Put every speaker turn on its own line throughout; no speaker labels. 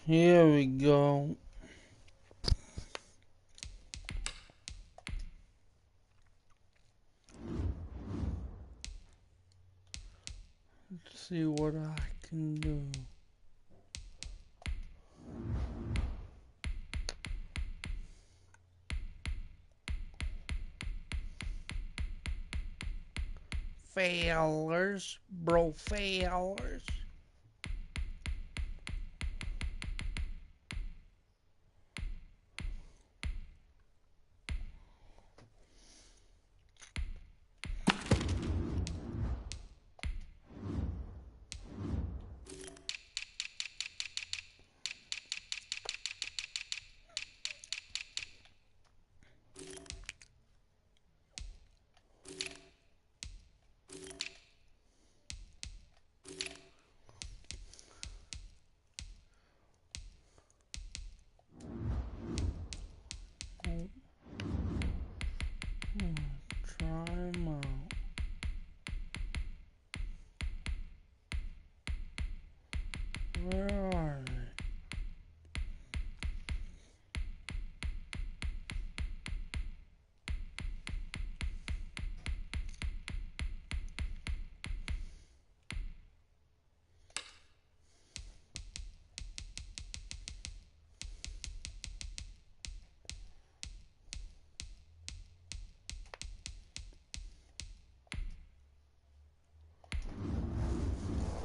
Here we go. Let's see what I can do. Failures, bro, failures. Try them out. Where are they?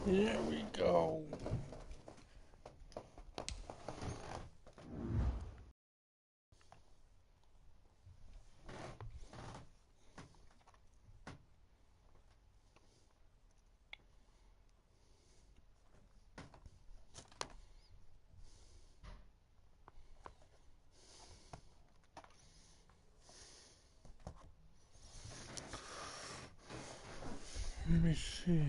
Here we go. Let me see.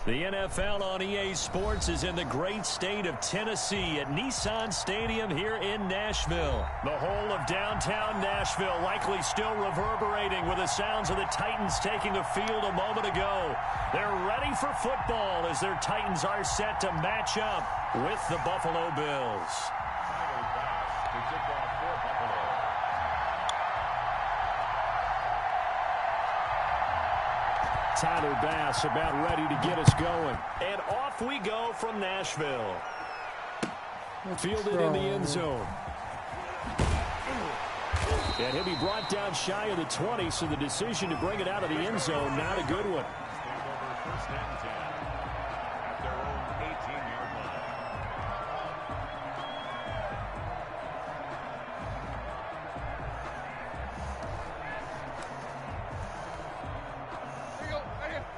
The NFL on EA Sports is in the great state of Tennessee at Nissan Stadium here in Nashville. The whole of downtown Nashville likely still reverberating with the sounds of the Titans taking the field a moment ago. They're ready for football as their Titans are set to match up with the Buffalo Bills. Tyler Bass about ready to get us going. And off we go from Nashville. Fielded in the end zone. And he'll be brought down shy of the 20, so the decision to bring it out of the end zone, not a good one.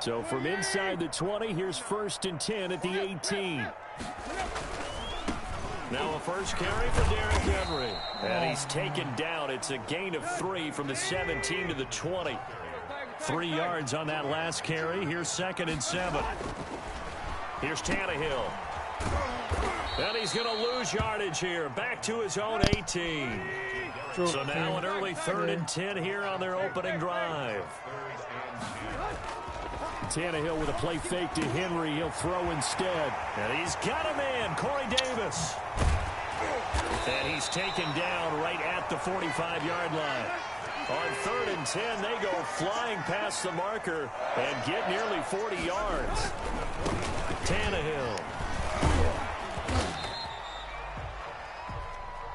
So from inside the 20, here's 1st and 10 at the 18. Now a first carry for Derrick Henry. And he's taken down. It's a gain of 3 from the 17 to the 20. 3 yards on that last carry. Here's 2nd and 7. Here's Tannehill. And he's going to lose yardage here. Back to his own 18. So now an early 3rd and 10 here on their opening drive. Tannehill with a play fake to Henry. He'll throw instead. And he's got a man, Corey Davis. And he's taken down right at the 45-yard line. On 3rd and 10, they go flying past the marker and get nearly 40 yards. Tannehill.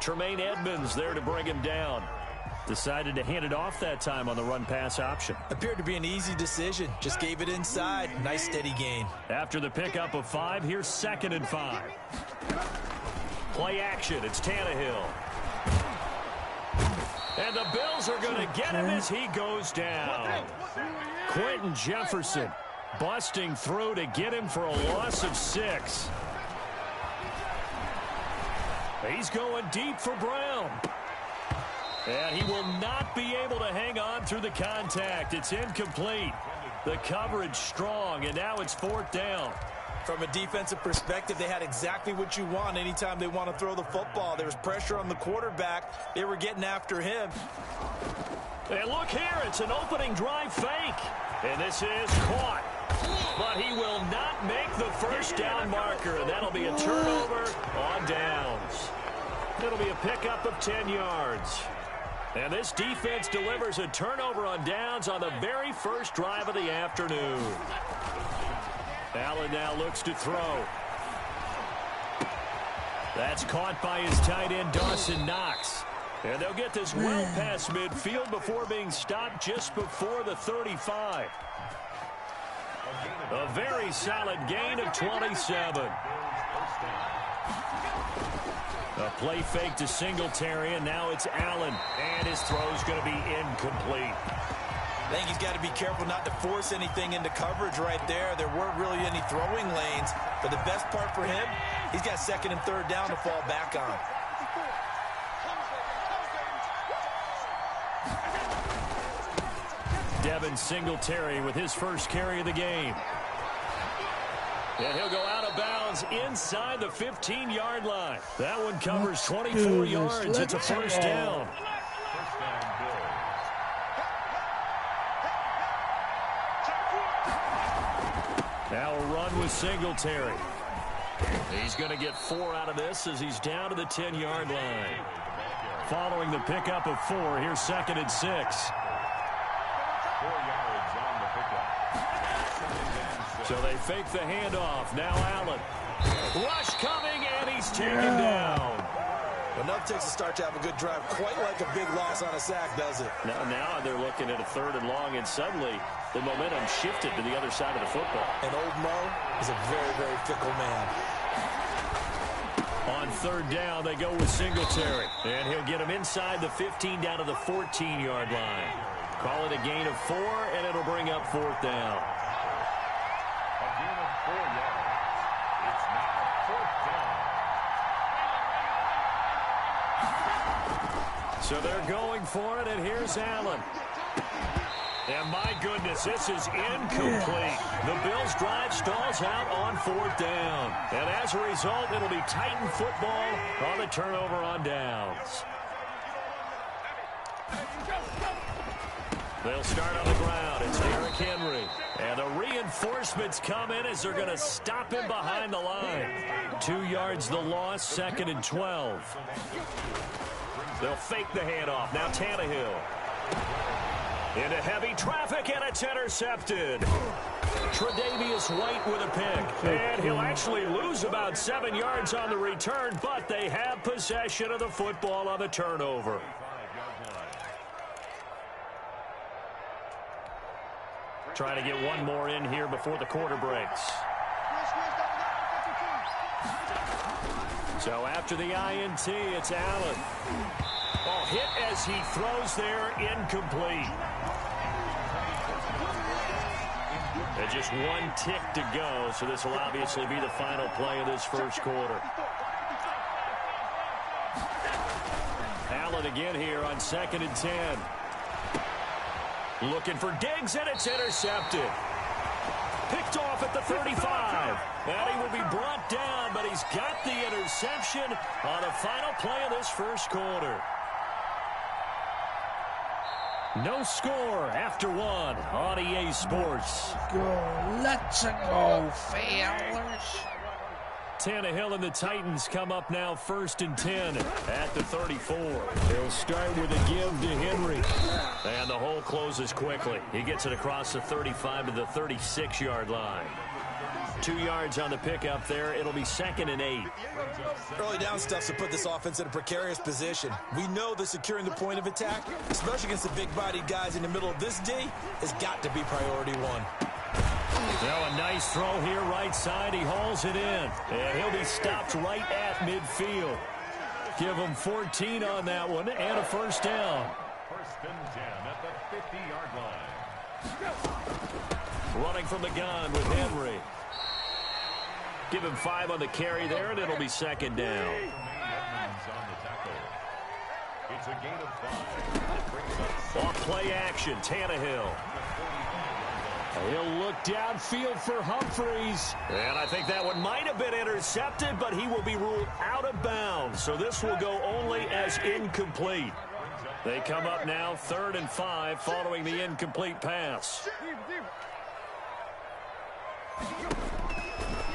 Tremaine Edmonds there to bring him down. Decided to hand it off that time on the run-pass option.
Appeared to be an easy decision. Just gave it inside. Nice steady gain.
After the pickup of 5, here's 2nd and 5. Play action. It's Tannehill. And the Bills are going to get him as he goes down. Quentin Jefferson busting through to get him for a loss of 6. He's going deep for Brown. And he will not be able to hang on through the contact. It's incomplete. The coverage strong, and now it's 4th down.
From a defensive perspective, they had exactly what you want anytime they want to throw the football. There was pressure on the quarterback. They were getting after him.
And look here, it's an opening drive fake. And this is caught. But he will not make the first down marker, and that'll be a turnover on downs. It'll be a pickup of 10 yards. And this defense delivers a turnover on downs on the very first drive of the afternoon. Allen now looks to throw. That's caught by his tight end, Dawson Knox. And they'll get this well past midfield before being stopped just before the 35. A very solid gain of 27. A play fake to Singletary, and now it's Allen. And his throw's going to be incomplete.
I think he's got to be careful not to force anything into coverage right there. There weren't really any throwing lanes. But the best part for him, he's got second and third down to fall back on.
Devin Singletary with his first carry of the game. And he'll go out of bounds inside the 15-yard line. That one covers 24 yards. It's a first down. Now a run with Singletary. He's going to get 4 out of this as he's down to the 10-yard line. Following the pickup of 4, here's second and 6. 4 yards on the pickup. So they fake the handoff. Now Allen. Rush coming, and he's taken down.
Enough takes a start to have a good drive. Quite like a big loss on a sack, does it?
Now they're looking at a 3rd and long, and suddenly the momentum shifted to the other side of the football.
And old Mo is a very, very fickle man.
On 3rd down, they go with Singletary. And he'll get him inside the 15 down to the 14-yard line. Call it a gain of 4, and it'll bring up 4th down.
A gain of 4 yards. It's now 4th down.
So they're going for it, and here's Allen. And my goodness, this is incomplete. The Bills' drive stalls out on 4th down. And as a result, it'll be Titan football on the turnover on downs. They'll start on the ground. It's Derrick Henry. And the reinforcements come in as they're going to stop him behind the line. 2 yards the loss, 2nd and 12. They'll fake the handoff. Now Tannehill. Into heavy traffic, and it's intercepted. Tre'Davious White with a pick. And he'll actually lose about 7 yards on the return, but they have possession of the football on the turnover. Trying to get one more in here before the quarter breaks. So after the INT, it's Allen. Oh, hit as he throws there, incomplete. And just 1 tick to go, so this will obviously be the final play of this first quarter. Allen again here on 2nd and 10. Looking for Diggs, and it's intercepted. Picked off at the 35. And he will be brought down, but he's got the interception on the final play of this first quarter. No score after 1 on EA Sports.
Let's go, fellas.
Tannehill and the Titans come up now 1st and 10 at the 34. They'll start with a give to Henry. And the hole closes quickly. He gets it across the 35 to the 36-yard line. 2 yards on the pickup there. It'll be 2nd and 8.
Early down stuff to put this offense in a precarious position. We know that securing the point of attack, especially against the big-bodied guys in the middle of this D, has got to be priority 1.
Now a nice throw here right side. He hauls it in. And he'll be stopped right at midfield. Give him 14 on that one and a first down.
1st and 10 at the 50-yard line.
Running from the gun with Henry. Give him 5 on the carry there, and it'll be 2nd down.
It's a gain of 5.
Off play action, Tannehill. He'll look downfield for Humphreys. And I think that one might have been intercepted, but he will be ruled out of bounds. So this will go only as incomplete. They come up now 3rd and 5 following the incomplete pass.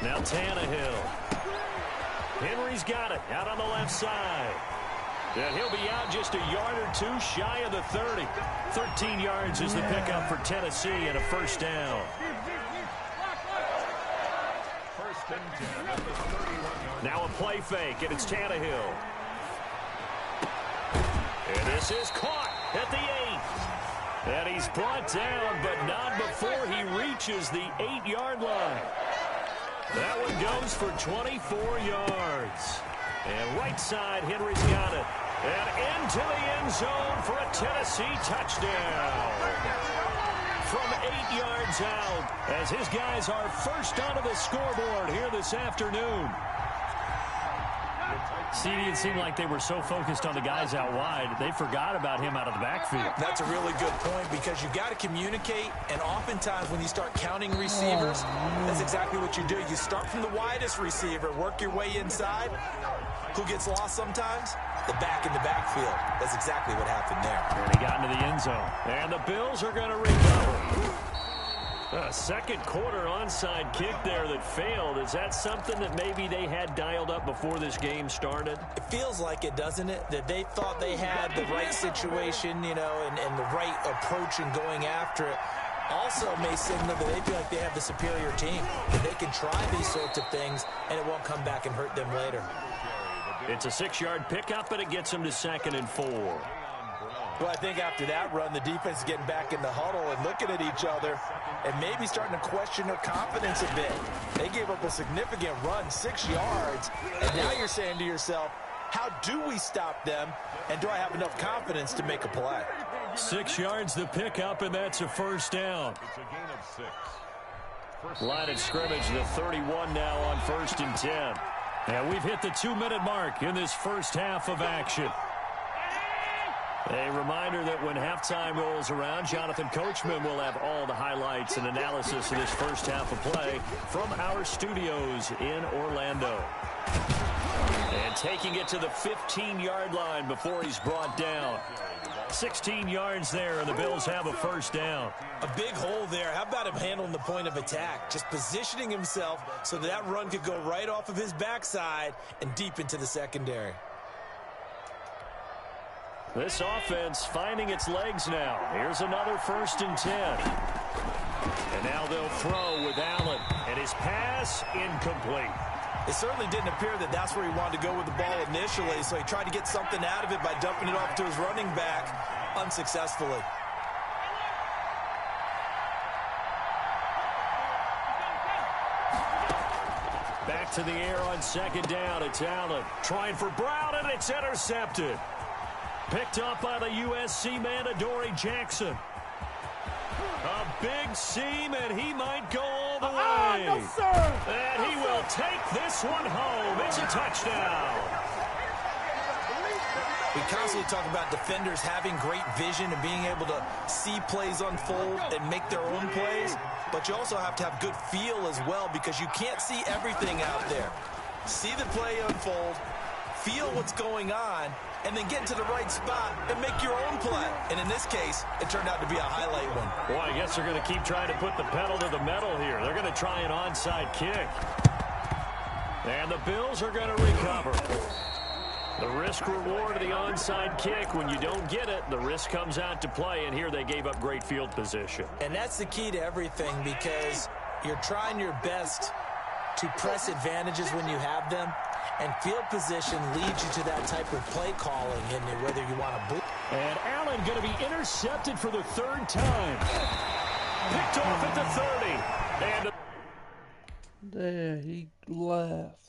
Now Tannehill. Henry's got it out on the left side. And he'll be out just a yard or two shy of the 30. 13 yards is the pickup for Tennessee and a first down. Now a play fake, and it's Tannehill. And this is caught at the 8. And he's brought down, but not before he reaches the 8-yard line. That one goes for 24 yards. And right side, Henry's got it. And into the end zone for a Tennessee touchdown. From 8 yards out, as his guys are first onto the scoreboard here this afternoon. See, it seemed like they were so focused on the guys out wide, they forgot about him out of the backfield.
That's a really good point because you got to communicate, and oftentimes when you start counting receivers, that's exactly what you do. You start from the widest receiver, work your way inside. Who gets lost sometimes? The back in the backfield. That's exactly what happened there.
And he got into the end zone. And the Bills are going to recover. A second quarter onside kick there that failed. Is that something that maybe they had dialed up before this game started?
It feels like it, doesn't it? That they thought they had the right situation, you know, and the right approach in going after it. Also may signal that they feel like they have the superior team. That they can try these sorts of things, and it won't come back and hurt them later.
It's a 6-yard pickup, and it gets them to 2nd and 4.
Well, I think after that run, the defense is getting back in the huddle and looking at each other and maybe starting to question their confidence a bit. They gave up a significant run, 6 yards, and now you're saying to yourself, how do we stop them, and do I have enough confidence to make a play?
6 yards the pickup, and that's a first down.
It's a gain of 6.
Line of scrimmage, the 31 now on 1st and 10. And we've hit the 2-minute mark in this first half of action. A reminder that when halftime rolls around, Jonathan Coachman will have all the highlights and analysis of this first half of play from our studios in Orlando. And taking it to the 15-yard line before he's brought down. 16 yards there, and the Bills have a first down.
A big hole there. How about him handling the point of attack? Just positioning himself so that run could go right off of his backside and deep into the secondary.
This offense finding its legs now. Here's another 1st and 10. And now they'll throw with Allen. And his pass incomplete.
It certainly didn't appear that that's where he wanted to go with the ball initially, so he tried to get something out of it by dumping it off to his running back unsuccessfully.
Back to the air on 2nd down. It's Allen trying for Brown, and it's intercepted. Picked up by the USC man, Adoree Jackson. A big seam, and he might go all the way.
No, sir.
And he will take this one home. It's a touchdown.
We constantly talk about defenders having great vision and being able to see plays unfold and make their own plays, but you also have to have good feel as well because you can't see everything out there. See the play unfold, feel what's going on, and then get to the right spot and make your own play. And in this case, it turned out to be a highlight one.
Boy, I guess they're going to keep trying to put the pedal to the metal here. They're going to try an onside kick. And the Bills are going to recover. The risk-reward of the onside kick, when you don't get it, the risk comes out to play, and here they gave up great field position.
And that's the key to everything because you're trying your best to press advantages when you have them, and field position leads you to that type of play calling, and whether you want to...
And Allen going to be intercepted for the 3rd time. Picked off at the 30. And
There he left.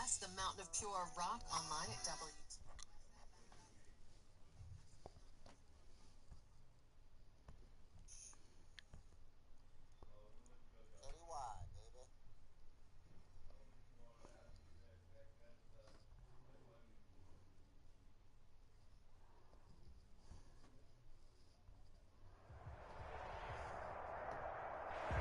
Yes, the Mountain of Pure Rock online at W.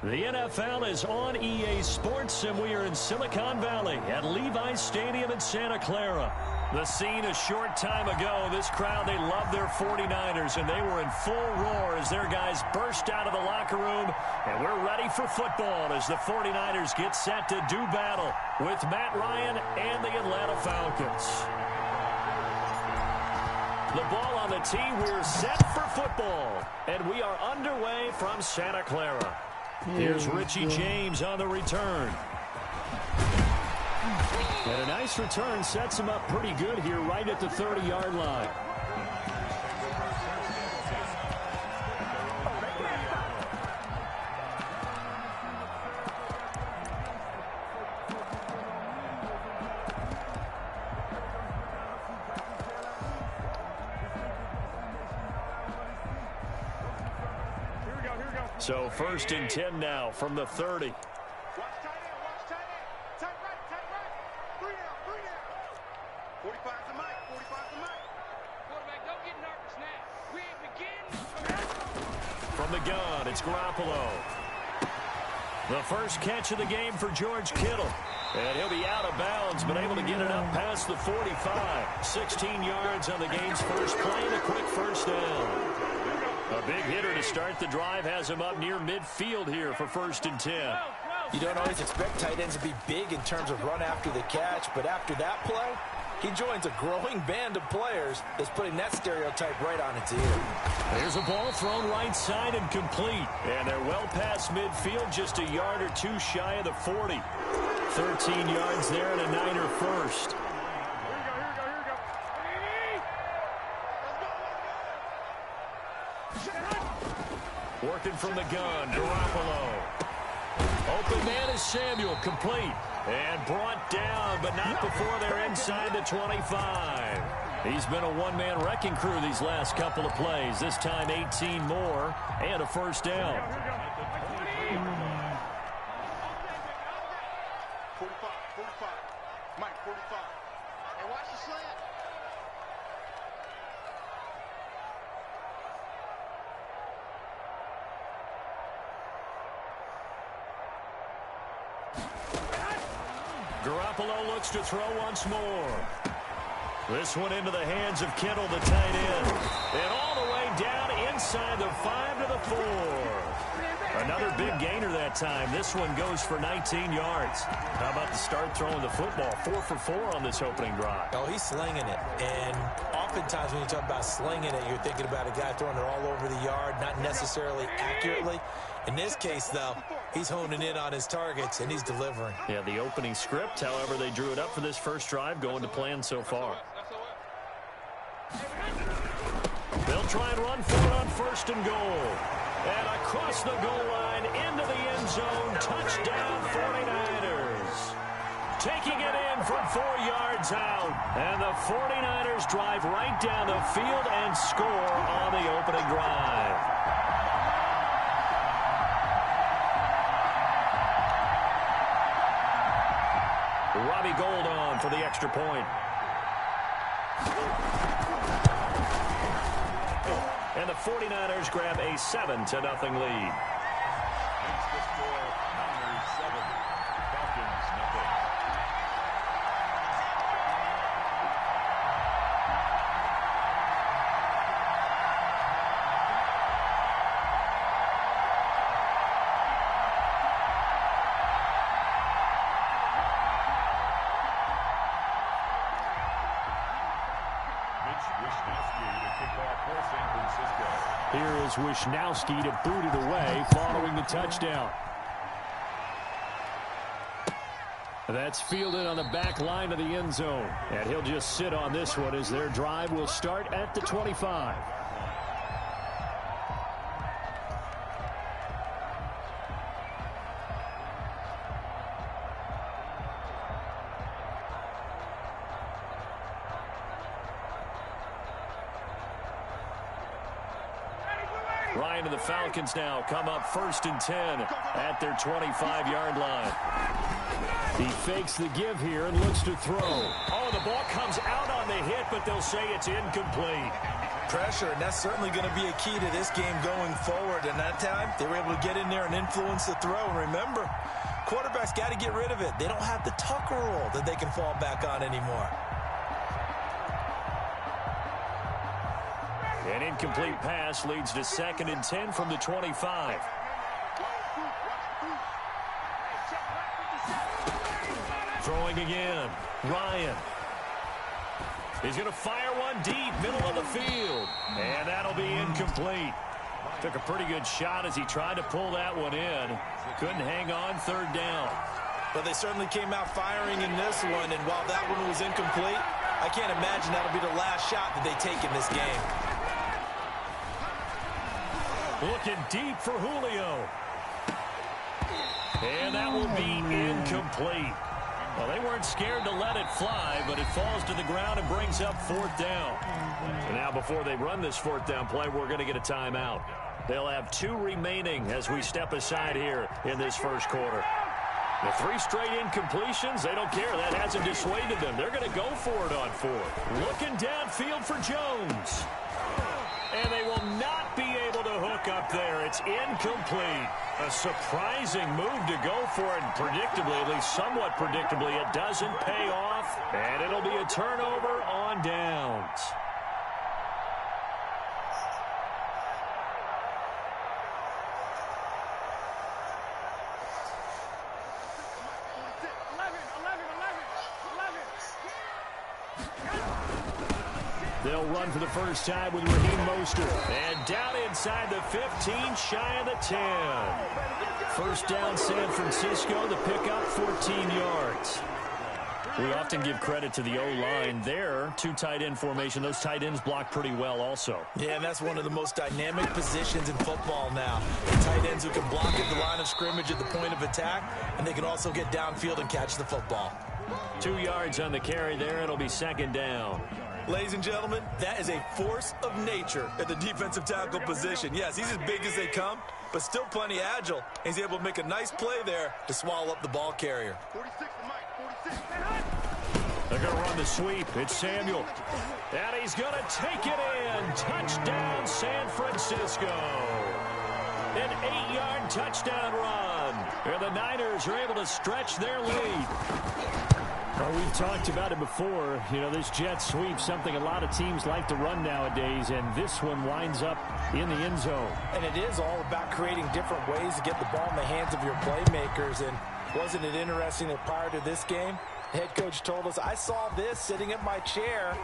The NFL is on EA Sports, and we are in Silicon Valley at Levi's Stadium in Santa Clara. The scene a short time ago, this crowd, they love their 49ers, and they were in full roar as their guys burst out of the locker room. And we're ready for football as the 49ers get set to do battle with Matt Ryan and the Atlanta Falcons. The ball on the tee, we're set for football, and we are underway from Santa Clara. Here's Richie James on the return. And a nice return sets him up pretty good here right at the 30-yard line. So 1st and 10 now from the 30.
Watch tight end, watch tight end. Tight right. 3 down. 45's the mic, 45's the mic. Quarterback, don't get nervous now. We ain't begin.
From the gun, it's Garoppolo. The first catch of the game for George Kittle. And he'll be out of bounds, but able to get it up past the 45. 16 yards on the game's first play and a quick first down. A big hitter to start the drive has him up near midfield here for 1st and 10.
You don't always expect tight ends to be big in terms of run after the catch, but after that play, he joins a growing band of players that's putting that stereotype right on its ear.
There's a ball thrown right side and complete. And they're well past midfield, just a yard or two shy of the 40. 13 yards there and a Niner first. Working from the gun, Garoppolo. Open man is Samuel, complete. And brought down, but not before they're inside the 25. He's been a one-man wrecking crew these last couple of plays. This time 18 more and a first down.
45. Mike, 45. Hey, watch the slant.
Garoppolo looks to throw once more. This one into the hands of Kittle, the tight end. And all the way down inside the 5 to the 4. Another big gainer that time. This one goes for 19 yards. How about the start throwing the football? 4 for 4 on this opening drive.
Oh, he's slinging it. And oftentimes when you talk about slinging it, you're thinking about a guy throwing it all over the yard, not necessarily accurately. In this case, though, he's honing in on his targets, and he's delivering.
Yeah, the opening script, however, they drew it up for this first drive, going to plan so far. They'll try and run for it on 1st and goal. And across the goal line, into the end zone, touchdown 49ers. Taking it in from 4 yards out. And the 49ers drive right down the field and score on the opening drive. Robbie Gould on for the extra point. And the 49ers grab a 7-0 lead.
Makes the score Niners 7, Falcons 0.
Here is Wisnowski to boot it away following the touchdown. That's fielded on the back line of the end zone. And he'll just sit on this one as their drive will start at the 25. Ryan and the Falcons now come up 1st and 10 at their 25-yard line. He fakes the give here and looks to throw. Oh, the ball comes out on the hit, but they'll say it's incomplete.
Pressure, and that's certainly going to be a key to this game going forward. And that time, they were able to get in there and influence the throw. And remember, quarterbacks got to get rid of it. They don't have the Tucker rule that they can fall back on anymore.
An incomplete pass leads to 2nd and 10 from the 25. Throwing again. Ryan. He's going to fire one deep, middle of the field. And that'll be incomplete. Took a pretty good shot as he tried to pull that one in. Couldn't hang on 3rd down.
But they certainly came out firing in this one. And while that one was incomplete, I can't imagine that'll be the last shot that they take in this game.
Looking deep for Julio. And that will be incomplete. Well, they weren't scared to let it fly, but it falls to the ground and brings up 4th down. And now before they run this 4th down play, we're going to get a timeout. They'll have 2 remaining as we step aside here in this first quarter. The 3 straight incompletions, they don't care. That hasn't dissuaded them. They're going to go for it on 4th. Looking downfield for Jones. And they will not be able to hook up there. It's incomplete. A surprising move to go for it. And predictably, at least somewhat predictably, it doesn't pay off. And it'll be a turnover on downs. They'll run for the first time with Raheem Mostert. And down inside the 15, shy of the 10. First down, San Francisco. The pickup, 14 yards. We often give credit to the O-line there. 2 tight end formation. Those tight ends block pretty well also.
Yeah, and that's one of the most dynamic positions in football now. The tight ends who can block at the line of scrimmage at the point of attack, and they can also get downfield and catch the football.
2 yards on the carry there. It'll be 2nd down.
Ladies and gentlemen, that is a force of nature at the defensive tackle position. Yes, he's as big as they come, but still plenty agile. He's able to make a nice play there to swallow up the ball carrier.
46 to Mike, 46.
They're going to run the sweep. It's Samuel. And he's going to take it in. Touchdown, San Francisco. An 8-yard touchdown run. And the Niners are able to stretch their lead. Well, we've talked about it before. You know, this jet sweep, something a lot of teams like to run nowadays, and this one winds up in the end zone.
And it is all about creating different ways to get the ball in the hands of your playmakers. And wasn't it interesting that prior to this game, the head coach told us, I saw this sitting in my chair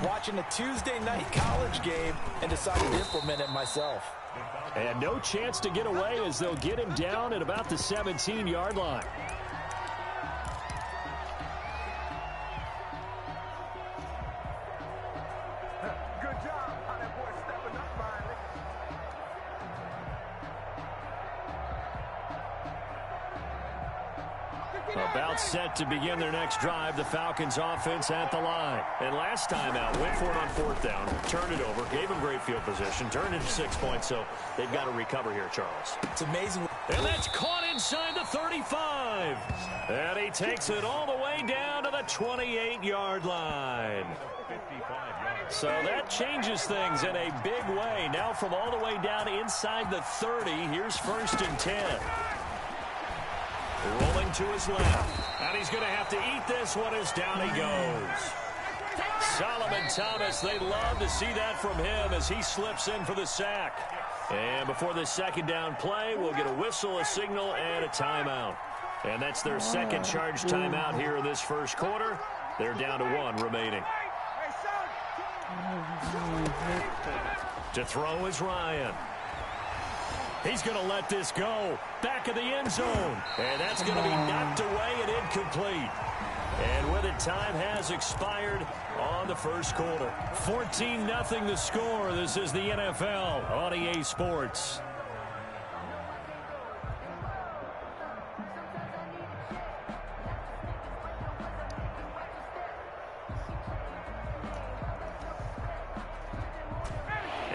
watching a Tuesday night college game and decided to implement it myself.
And no chance to get away as they'll get him down at about the 17-yard line. About set to begin their next drive. The Falcons offense at the line. And last time out, went for it on 4th down, turned it over, gave them great field position, turned it to 6 points, so they've got to recover here, Charles.
It's amazing.
And that's caught inside the 35. And he takes it all the way down to the 28-yard line. So that changes things in a big way. Now from all the way down inside the 30, here's 1st and 10. Rolling to his left. And he's going to have to eat this one as down he goes. Solomon Thomas, they love to see that from him as he slips in for the sack. And before the 2nd down play, we'll get a whistle, a signal, and a timeout. And that's their 2nd charge timeout here in this first quarter. They're down to 1 remaining. To throw is Ryan. He's going to let this go. Back of the end zone. And that's going to be knocked away and incomplete. And with it, time has expired on the first quarter. 14-0 the score. This is the NFL on EA Sports.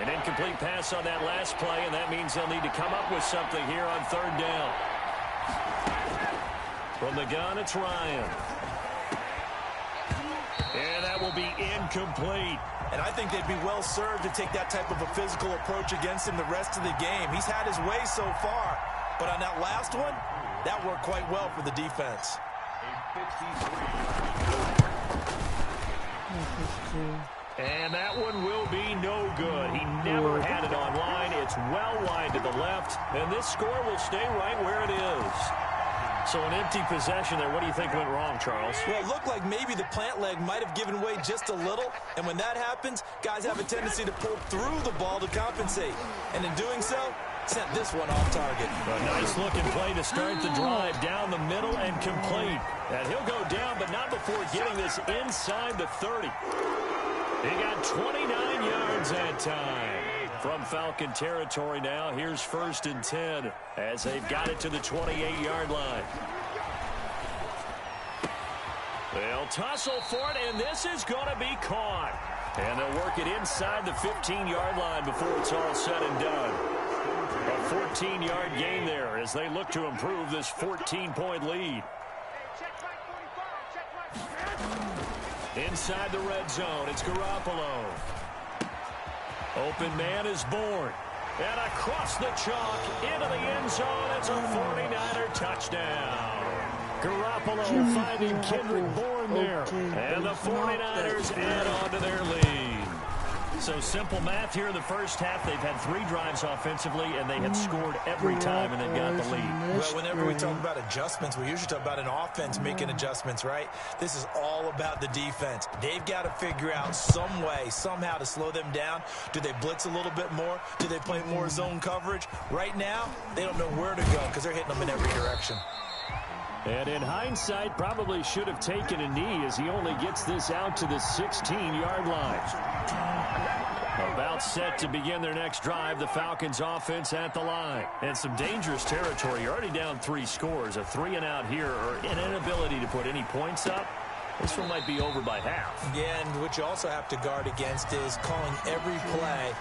An incomplete pass on that last play, and that means they'll need to come up with something here on third down. From the gun, it's Ryan. And that will be incomplete.
And I think they'd be well served to take that type of a physical approach against him the rest of the game. He's had his way so far, but on that last one, that worked quite well for the defense.
And that one will be no good. He never had it on line. It's well wide to the left, and this score will stay right where it is. So an empty possession there. What do you think went wrong, Charles?
Well, it looked like maybe the plant leg might have given way just a little, and when that happens, guys have a tendency to pull through the ball to compensate. And in doing so, sent this one off target.
A nice-looking play to start the drive down the middle and complete. And he'll go down, but not before getting this inside the 30. He got 29 yards that time. From Falcon territory now, here's 1st and 10 as they've got it to the 28-yard line. They'll tussle for it, and this is going to be caught. And they'll work it inside the 15-yard line before it's all said and done. A 14-yard gain there as they look to improve this 14-point lead. Inside the red zone, it's Garoppolo. Open man is Bourne. And across the chalk, into the end zone, it's a 49er touchdown. Garoppolo finding Kendrick Bourne there. And the 49ers add on to their lead. So simple math here in the first half. They've had 3 drives offensively, and they have scored every time, and they've got the lead.
Well, whenever we talk about adjustments, we usually talk about an offense making adjustments, right? This is all about the defense. They've got to figure out some way, somehow to slow them down. Do they blitz a little bit more? Do they play more zone coverage? Right now, they don't know where to go because they're hitting them in every direction.
And in hindsight, probably should have taken a knee as he only gets this out to the 16-yard line. About set to begin their next drive, the Falcons offense at the line. And some dangerous territory. You're already down 3 scores. A 3-and-out here or an inability to put any points up. This one might be over by half.
Yeah, and what you also have to guard against is calling every play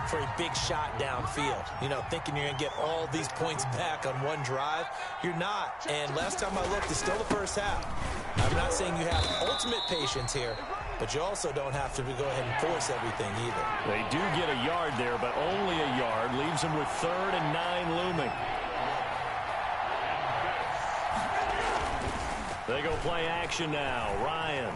for a big shot downfield. You know, thinking you're going to get all these points back on one drive. You're not. And last time I looked, it's still the first half. I'm not saying you have ultimate patience here, but you also don't have to go ahead and force everything either.
They do get a yard there, but only a yard. Leaves them with 3rd and 9 looming. They go play action now. Ryan.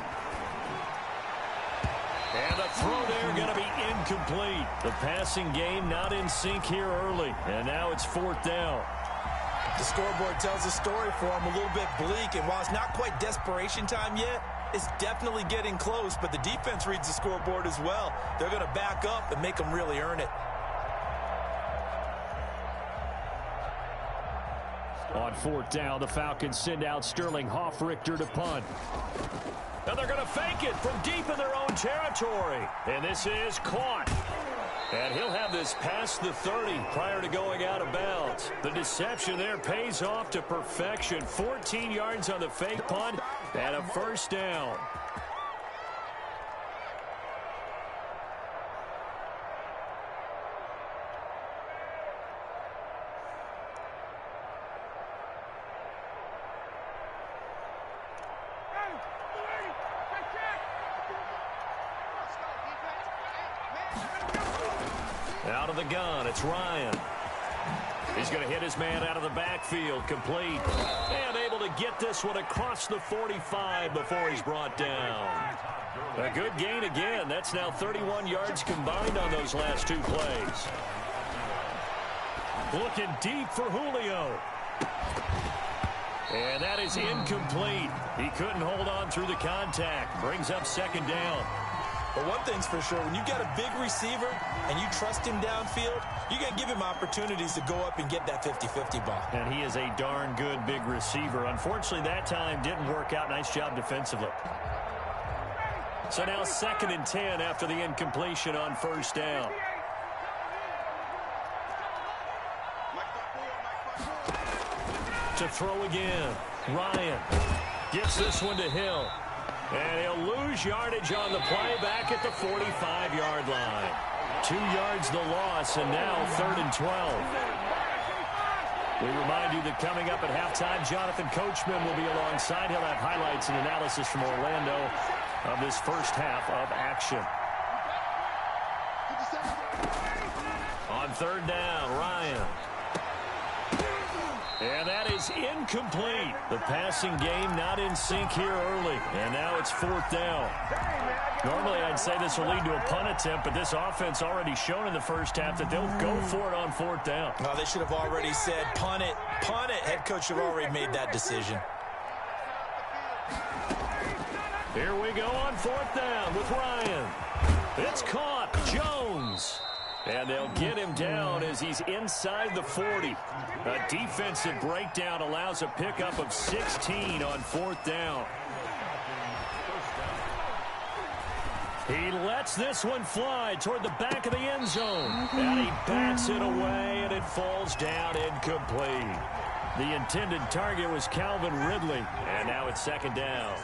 And the throw there going to be incomplete. The passing game not in sync here early. And now it's 4th down.
The scoreboard tells a story for them, a little bit bleak. And while it's not quite desperation time yet, it's definitely getting close. But the defense reads the scoreboard as well. They're going to back up and make them really earn it.
On 4th down, the Falcons send out Sterling Hoffrichter to punt. Now they're going to fake it from deep in their own territory. And this is caught. And he'll have this past the 30 prior to going out of bounds. The deception there pays off to perfection. 14 yards on the fake punt and a 1st down. Out of the gun, it's Ryan. He's going to hit his man out of the backfield, complete. And able to get this one across the 45 before he's brought down. A good gain again. That's now 31 yards combined on those last 2 plays. Looking deep for Julio. And that is incomplete. He couldn't hold on through the contact. Brings up 2nd down.
But one thing's for sure, when you got a big receiver and you trust him downfield, you're going to give him opportunities to go up and get that 50-50 ball.
And he is a darn good big receiver. Unfortunately, that time didn't work out. Nice job defensively. So now 2nd and 10 after the incompletion on 1st down. To throw again. Ryan gets this one to Hill. And he'll lose yardage on the play back at the 45-yard line. 2 yards the loss, and now 3rd and 12. We remind you that coming up at halftime, Jonathan Coachman will be alongside. He'll have highlights and analysis from Orlando of this first half of action. On 3rd down, Ryan. And that is incomplete. The passing game not in sync here early. And now it's 4th down. Normally I'd say this will lead to a punt attempt, but this offense already shown in the first half that they'll go for it on 4th down.
No, they should have already said punt it, punt it. Head coach should have already made that decision.
Here we go on 4th down with Ryan. It's caught. Jones. And they'll get him down as he's inside the 40. A defensive breakdown allows a pickup of 16 on 4th down. He lets this one fly toward the back of the end zone. And he bats it away, and it falls down incomplete. The intended target was Calvin Ridley. And now it's 2nd down.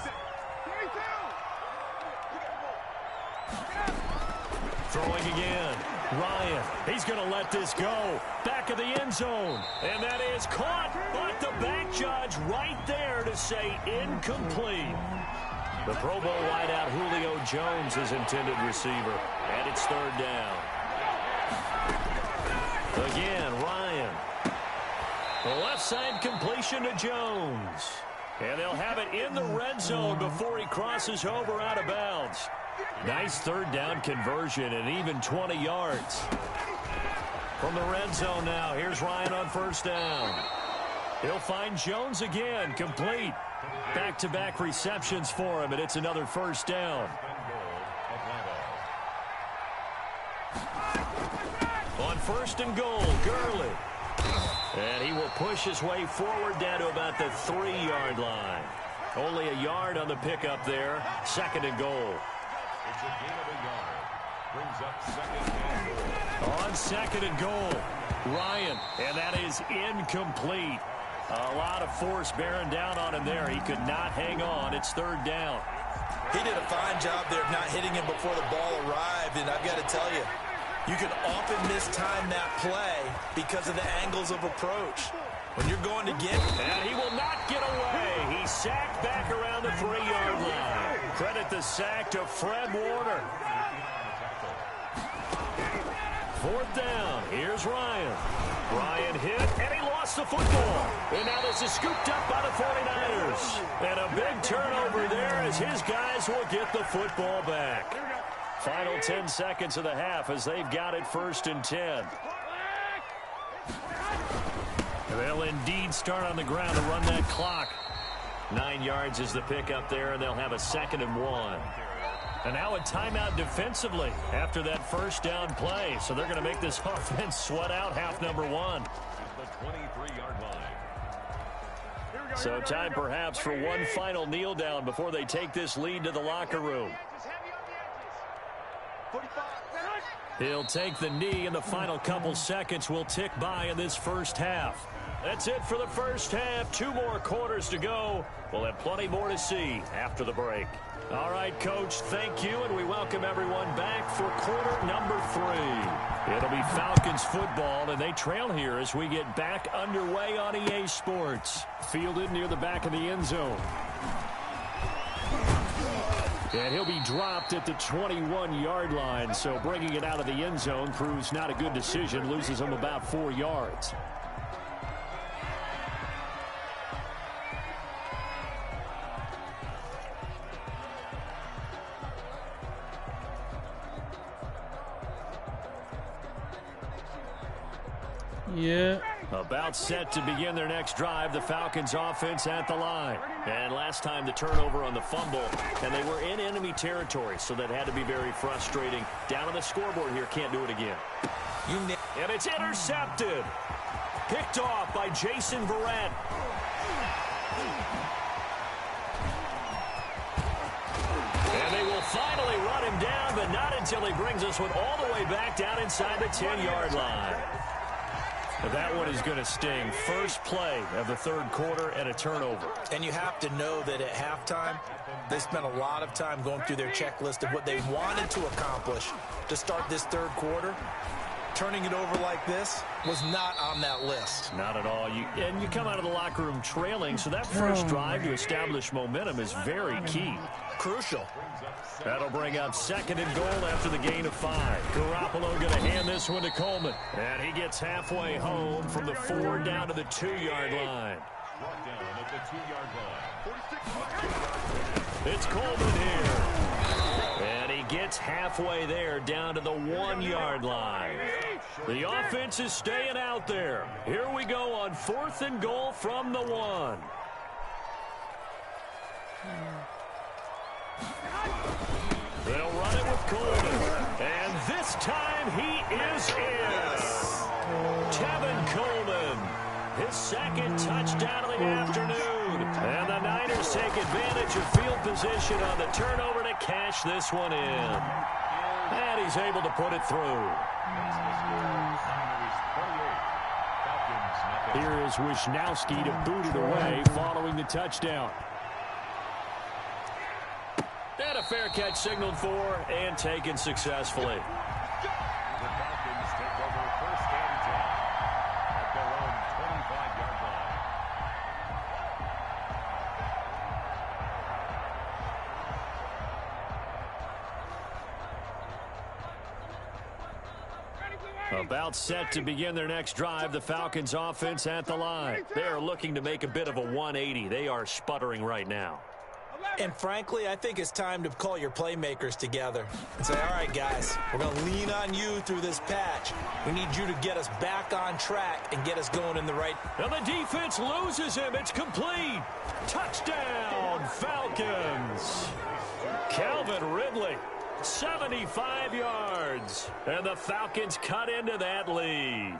Throwing again. Ryan, he's going to let this go. Back of the end zone. And that is caught, but the back judge right there to say incomplete. The Pro Bowl wideout Julio Jones is intended receiver. And it's 3rd down. Again, Ryan. The left side completion to Jones. And they'll have it in the red zone before he crosses over out of bounds. Nice 3rd down conversion and even 20 yards. From the red zone now, here's Ryan on 1st down. He'll find Jones again, complete. Back-to-back receptions for him, and it's another 1st down. On 1st and goal, Gurley. And he will push his way forward down to about the 3-yard line. Only a yard on the pickup there. 2nd and goal.
It's a gain of a yard. Brings up 2nd and goal.
On 2nd and goal, Ryan. And that is incomplete. A lot of force bearing down on him there. He could not hang on. It's 3rd down.
He did a fine job there of not hitting him before the ball arrived, and I've got to tell you, you can often mistime that play because of the angles of approach. When you're going to get...
And he will not get away. He's sacked back around the 3-yard line. Credit the sack to Fred Warner. 4th down. Here's Ryan. Ryan hit, and he lost the football. And now this is scooped up by the 49ers. And a big turnover there as his guys will get the football back. Final 10 seconds of the half as they've got it 1st and 10. They'll indeed start on the ground to run that clock. 9 yards is the pickup there, and they'll have a 2nd and 1. And now a timeout defensively after that 1st down play. So they're going to make this offense sweat out half number 1.
The 23-yard line.
So time perhaps for one final kneel down before they take this lead to the locker room. He'll take the knee, and the final couple seconds will tick by in this first half. That's it for the first half. 2 more quarters to go. We'll have plenty more to see after the break. All right, Coach, thank you, and we welcome everyone back for quarter number 3. It'll be Falcons football, and they trail here as we get back underway on EA Sports. Fielded near the back of the end zone. And he'll be dropped at the 21-yard line, so bringing it out of the end zone proves not a good decision, loses him about 4 yards.
Yeah.
About set to begin their next drive, the Falcons offense at the line. And last time the turnover on the fumble, and they were in enemy territory, so that had to be very frustrating. Down on the scoreboard here, can't do it again. And it's intercepted. Picked off by Jason Verrett. And they will finally run him down, but not until he brings us one all the way back down inside the 10-yard line. That one is going to sting. First play of the third quarter and a turnover.
And you have to know that at halftime, they spent a lot of time going through their checklist of what they wanted to accomplish to start this third quarter. Turning it over like this was not on that list.
Not at all. And you come out of the locker room trailing, so that first drive to establish momentum is very key.
Crucial.
That'll bring up second and goal after the gain of 5. Garoppolo going to hand this one to Coleman. And he gets halfway home from the 4 down to the 2-yard line.
Brought down at the 2-yard line.
It's Coleman here. And he gets halfway there down to the 1-yard line. The offense is staying out there. Here we go on 4th and goal from the 1. They'll run it with Coleman. And this time he is in. Tevin Coleman. His second touchdown of the afternoon. And the Niners take advantage of field position on the turnover to cash this one in. And he's able to put it through. Here is Wisnowski to boot it away following the touchdown. And a fair catch signaled for and taken successfully.
The Falcons take over first and 10 at their own 25-yard line.
About set to begin their next drive, the Falcons offense at the line. They are looking to make a bit of a 180. They are sputtering right now.
And frankly, I think it's time to call your playmakers together and say, all right, guys, we're going to lean on you through this patch. We need you to get us back on track and get us going in the right.
And the defense loses him. It's complete. Touchdown, Falcons. Calvin Ridley, 75 yards. And the Falcons cut into that lead.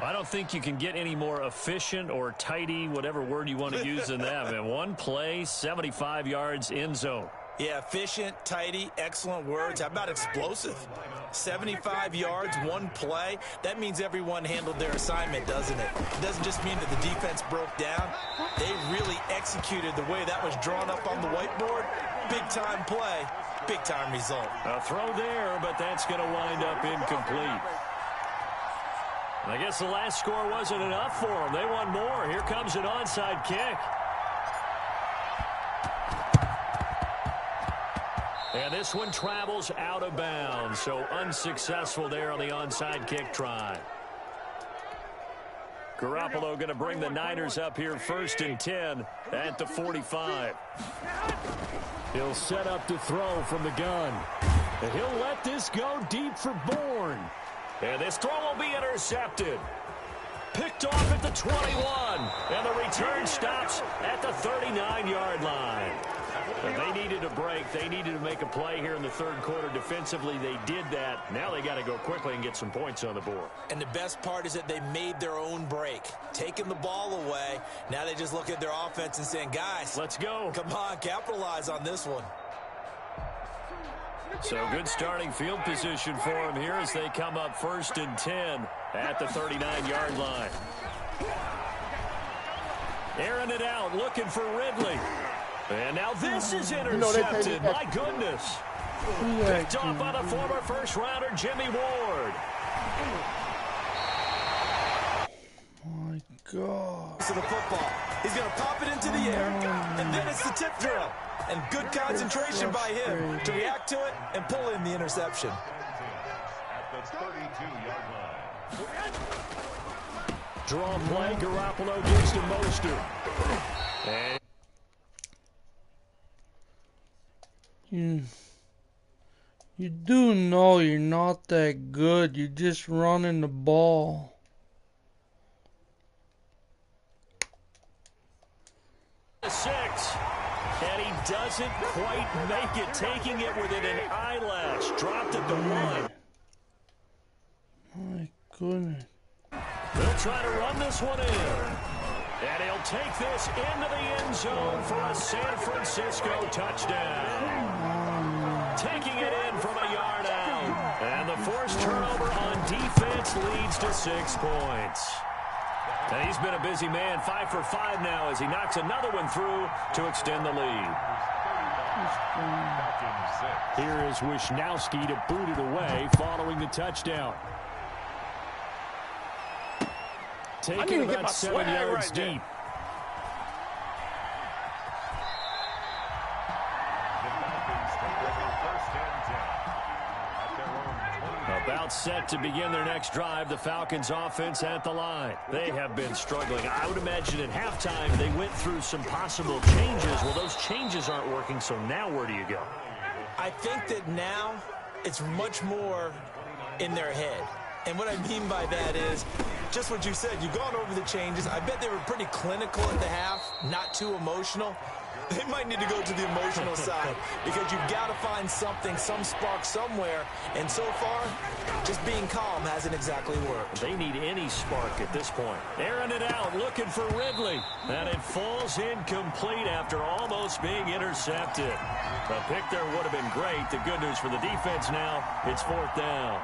I don't think you can get any more efficient or tidy, whatever word you want to use in that. Man, one play, 75 yards, end zone.
Yeah, efficient, tidy, excellent words. How about explosive? 75 yards, one play. That means everyone handled their assignment, doesn't it? It doesn't just mean that the defense broke down. They really executed the way that was drawn up on the whiteboard. Big-time play, big-time result.
A throw there, but that's going to wind up incomplete. I guess the last score wasn't enough for them. They want more. Here comes an onside kick. And this one travels out of bounds, so unsuccessful there on the onside kick try. Garoppolo going to bring the Niners up here 1st and 10 at the 45. He'll set up to throw from the gun. And he'll let this go deep for Bourne. And this throw will be intercepted. Picked off at the 21. And the return stops at the 39-yard line. And they needed a break. They needed to make a play here in the third quarter. Defensively, they did that. Now they got to go quickly and get some points on the board.
And the best part is that they made their own break. Taking the ball away. Now they just look at their offense and saying, guys,
let's go.
Come on, capitalize on this one.
So good starting field position for them here as they come up 1st and 10 at the 39-yard line. Airing it out, looking for Ridley. And now this is intercepted. My goodness. Picked off by the former first-rounder, Jimmy Ward.
My God.
To the football. He's going to pop it into the air, and then it's the tip drill. And good concentration by him to react to it and pull in the interception.
At the 32-yard line.
Draw play, Garoppolo gives to Mostert. And
you do know you're not that good. You're just running the ball.
The 6. And he doesn't quite make it, taking it within an eyelash. Dropped it to 1.
My goodness.
They'll try to run this one in. And he'll take this into the end zone for a San Francisco touchdown. Taking it in from a yard out. And the forced turnover on defense leads to 6 points. And he's been a busy man, 5 for 5 now as he knocks another one through to extend the lead. Here is Wisnowski to boot it away following the touchdown. Taking about 7 yards deep. About set to begin their next drive, the Falcons offense at the line. They have been struggling. I would imagine at halftime they went through some possible changes. Well, those changes aren't working, so now where do you go?
I think that now it's much more in their head. And what I mean by that is just what you said. You've gone over the changes. I bet they were pretty clinical at the half, not too emotional. They might need to go to the emotional side because you've got to find something, some spark somewhere. And so far, just being calm hasn't exactly worked.
They need any spark at this point. Airing it out, looking for Ridley. And it falls incomplete after almost being intercepted. A pick there would have been great. The good news for the defense now, it's 4th down.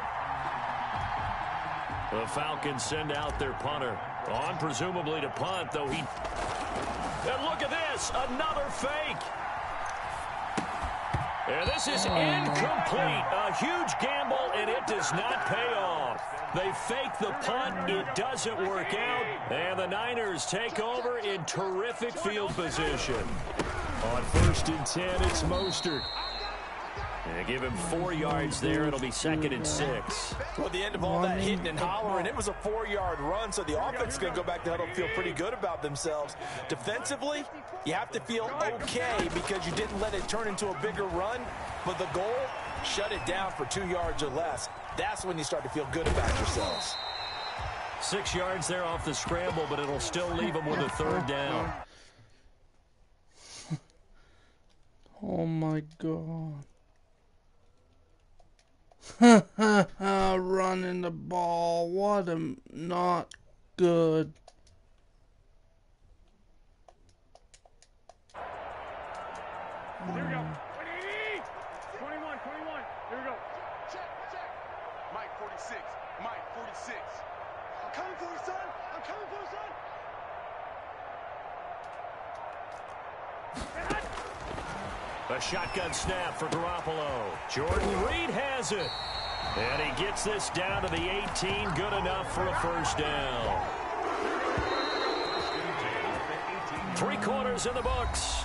The Falcons send out their punter. On presumably to punt, though he... And look at this, another fake. And this is incomplete. A huge gamble, and it does not pay off. They fake the punt. It doesn't work out. And the Niners take over in terrific field position. On 1st and 10, it's Mostert. They give him 4 yards there. It'll be 2nd and 6.
Well, at the end of all that hitting and hollering, it was a 4-yard run, so the offense is going to go back to huddle and feel pretty good about themselves. Defensively, you have to feel okay because you didn't let it turn into a bigger run, but the goal, shut it down for 2 yards or less. That's when you start to feel good about yourselves.
6 yards there off the scramble, but it'll still leave them with a 3rd down.
Oh, my God. Running the ball. What a not good.
Here we go. 21. Here we go. Check. Mike 46. Mike 46. I'm coming for you, son. I'm coming for you, son.
A shotgun snap for Garoppolo. Jordan Reed has it. And he gets this down to the 18. Good enough for a 1st down. 3 quarters in the books.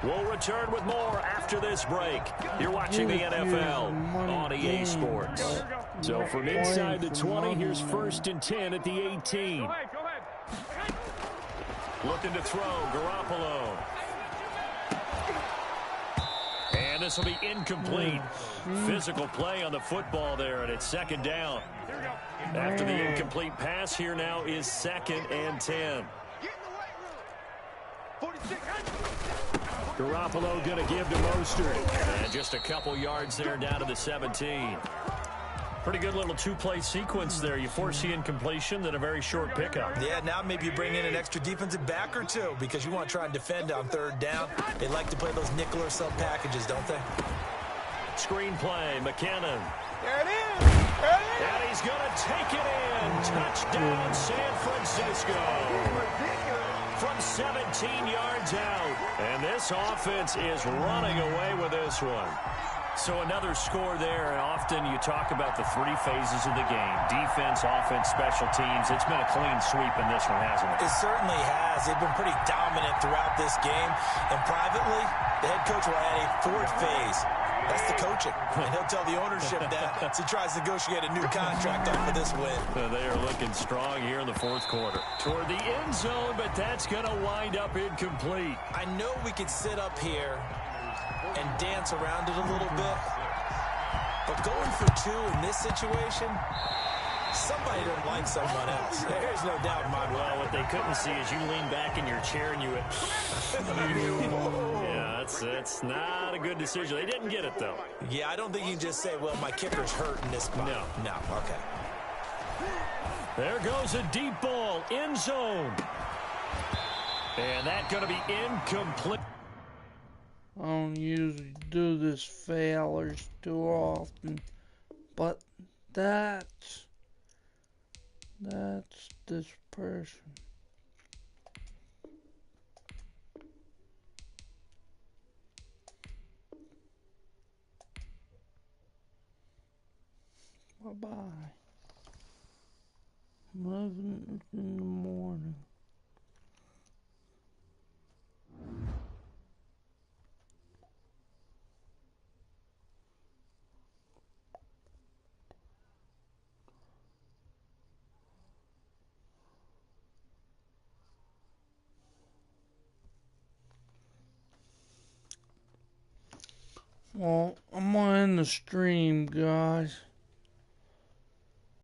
We'll return with more after this break. You're watching the NFL on EA Sports. So from inside the 20, here's 1st and 10 at the 18.
Go ahead.
Looking to throw, Garoppolo. And this will be incomplete. Physical play on the football there, and it's 2nd down. After the incomplete pass, here now is 2nd and 10.
Get in the weight room. 46.
Garoppolo going to give to Mostert. And just a couple yards there down to the 17. Pretty good little 2-play sequence there. You force the incompletion, then a very short pickup.
Yeah, now maybe you bring in an extra defensive back or two because you want to try and defend on 3rd down. They like to play those nickel or sub packages, don't they?
Screen play, McKinnon.
There it is.
And he's going to take it in. Touchdown, San Francisco. From 17 yards out. And this offense is running away with this one. So another score there, and often you talk about the 3 phases of the game. Defense, offense, special teams. It's been a clean sweep in this one, hasn't it?
It certainly has. They've been pretty dominant throughout this game. And privately, the head coach will add a 4th phase. That's the coaching. And he'll tell the ownership that as he tries to negotiate a new contract off of this win.
They are looking strong here in the 4th quarter. Toward the end zone, but that's going to wind up incomplete.
I know we could sit up here and dance around it a little bit, but going for 2 in this situation, somebody doesn't like someone else. There's no doubt in my mind.
Well, what they couldn't see is you lean back in your chair and you went, yeah, that's not a good decision. They didn't get it, though.
Yeah, I don't think you can just say, well, my kicker's hurt in this spot. No, okay.
There goes a deep ball, end zone. And that's going to be incomplete.
I don't usually do this failures too often, But that's this person. Bye-bye. 11 in the morning. Well, I'm gonna end the stream, guys.